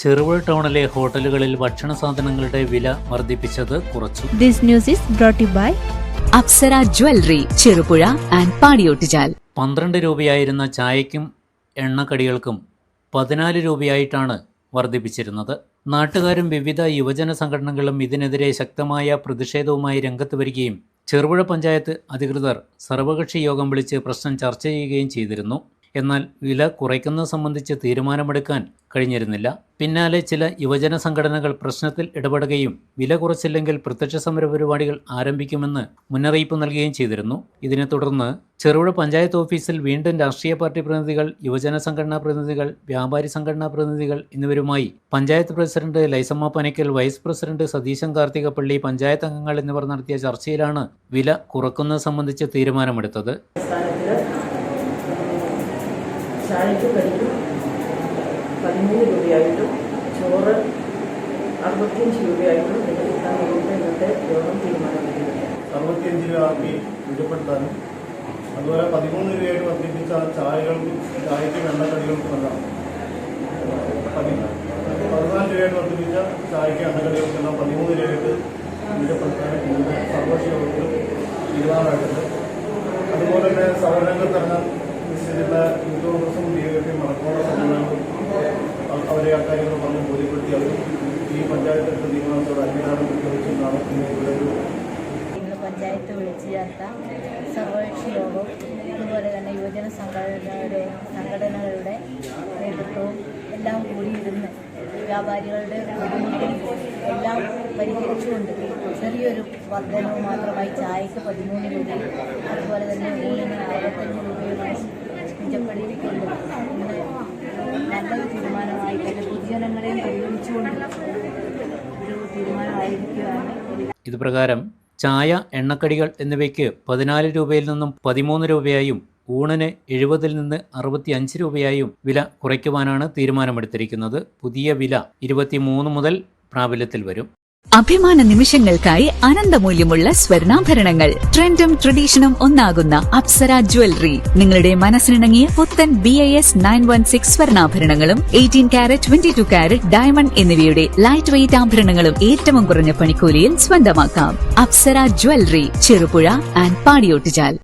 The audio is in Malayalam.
ചെറുപുഴ ടൗണിലെ ഹോട്ടലുകളിൽ ഭക്ഷണ സാധനങ്ങളുടെ വില വർദ്ധിപ്പിച്ചത് കുറച്ചു. This news is brought to you by Apsara jewellery, Cherupuzha and Padiyottuchal. 12 രൂപയായിരുന്ന ചായയ്ക്കും എണ്ണക്കടികൾക്കും 14 രൂപയായിട്ടാണ് വർദ്ധിപ്പിച്ചിരുന്നത്. നാട്ടുകാരും വിവിധ യുവജന സംഘടനകളും ഇതിനെതിരെ ശക്തമായ പ്രതിഷേധവുമായി രംഗത്ത് വരികയും ചെറുപുഴ പഞ്ചായത്ത് അധികൃതർ സർവകക്ഷി യോഗം വിളിച്ച് പ്രശ്നം ചർച്ച ചെയ്യുകയും ചെയ്തിരുന്നു. എന്നാൽ വില കുറയ്ക്കുന്നത് സംബന്ധിച്ച് തീരുമാനമെടുക്കാൻ കഴിഞ്ഞിരുന്നില്ല. പിന്നാലെ ചില യുവജന സംഘടനകൾ പ്രശ്നത്തിൽ ഇടപെടുകയും വില കുറച്ചില്ലെങ്കിൽ പ്രത്യക്ഷ സമര പരിപാടികൾ ആരംഭിക്കുമെന്ന് മുന്നറിയിപ്പ് നൽകുകയും ചെയ്തിരുന്നു. ഇതിനെ തുടർന്ന് ചെറുപുഴ പഞ്ചായത്ത് ഓഫീസിൽ വീണ്ടും രാഷ്ട്രീയ പാർട്ടി പ്രതിനിധികൾ, യുവജന സംഘടനാ പ്രതിനിധികൾ, വ്യാപാരി സംഘടനാ പ്രതിനിധികൾ എന്നിവരുമായി panchayat president Laisamma Panakkal, vice president Satheesan Karthikappally, panchayat അംഗങ്ങൾ എന്നിവർ നടത്തിയ ചർച്ചയിലാണ് വില കുറക്കുന്നത് സംബന്ധിച്ച് തീരുമാനമെടുത്തത്. ചായയ്ക്ക് കടിക്കും 13 രൂപയായിട്ടും ചോറ് 65 രൂപയായിട്ടും നിലനിർത്താൻ വേണ്ടിയിട്ട് ഇന്നത്തെ യോഗം തീരുമാനമെടുത്തിട്ടുണ്ട്. 65 രൂപ ആക്കി ഉൾപ്പെടുത്താനും അതുപോലെ 13 രൂപയായിട്ട് വർദ്ധിപ്പിച്ച ചായയ്ക്കും എണ്ണക്കടികൾക്കും എല്ലാം 14 രൂപയായിട്ട് വർദ്ധിപ്പിച്ച ചായയ്ക്കും എണ്ണക്കടികൾക്കെല്ലാം 13 രൂപയായിട്ട് ഉൾപ്പെടുത്താനും ഇന്നത്തെ സർവകക്ഷി യോഗത്തിൽ തീരുമാനമായിട്ടുണ്ട്. അതുപോലെ തന്നെ സമരരംഗത്തിറങ്ങാൻ നിശ്ചയിച്ചിട്ടുള്ള യൂത്ത് കോൺഗ്രസും DYFയും മലപ്പുറം സംഘടനകളും അവരെ അക്കാര്യങ്ങൾ പറഞ്ഞ് ബോധ്യപ്പെടുത്തി അവരും ഈ പഞ്ചായത്ത് തീരുമാനത്തോട് അംഗീകാരം പ്രഖ്യാപിച്ചെന്നാണ് ഇന്ന് പഞ്ചായത്ത് വിളിച്ചു ചേർത്ത സർവകക്ഷി യോഗം അതുപോലെ തന്നെ യുവജന സംഘടനകളുടെ നേതൃത്വവും എല്ലാം കൂടിയിരുന്ന് വ്യാപാരികളുടെ ബുദ്ധിമുട്ടും എല്ലാം പരിഹരിച്ചുകൊണ്ട് ചെറിയൊരു വർധനവ് മാത്രമായി ചായക്ക് 13 രൂപയും അതുപോലെ തന്നെ ഊണിന് 65 രൂപയുമായി നിജപ്പെടുത്തിക്കൊണ്ട് ഇന്ന് നല്ലൊരു തീരുമാനമായി തന്നെ പൊതുജനങ്ങളെയും പരിഗണിച്ചുകൊണ്ട് ഒരു തീരുമാനമായിരിക്കുകയാണ്. ഇത് പ്രകാരം ചായ, എണ്ണക്കടികൾ എന്നിവയ്ക്ക് 14 രൂപയിൽ നിന്നും 13 രൂപയായും ഊണിന് 70 നിന്ന് 65 രൂപയായും വില കുറയ്ക്കുവാനാണ് തീരുമാനമെടുത്തിരിക്കുന്നത്. പുതിയ വില 23 മുതൽ പ്രാബല്യത്തിൽ വരും. അഭിമാന നിമിഷങ്ങൾക്കായി അനന്തമൂല്യമുള്ള സ്വർണ്ണാഭരണങ്ങൾ, ട്രെൻഡും ട്രഡീഷനും ഒന്നാകുന്ന അപ്സര ജ്വല്ലറി. നിങ്ങളുടെ മനസ്സിനിണങ്ങിയ പുത്തൻ BIS 916 സ്വർണ്ണാഭരണങ്ങളും 18 കാരറ്റ്, 22 കാരറ്റ് ഡയമണ്ട് എന്നിവയുടെ ലൈറ്റ് വെയ്റ്റ് ആഭരണങ്ങളും ഏറ്റവും കുറഞ്ഞ പണിക്കൂലിയിൽ സ്വന്തമാക്കാം. Apsara jewellery, Cherupuzha and Padiyottuchal.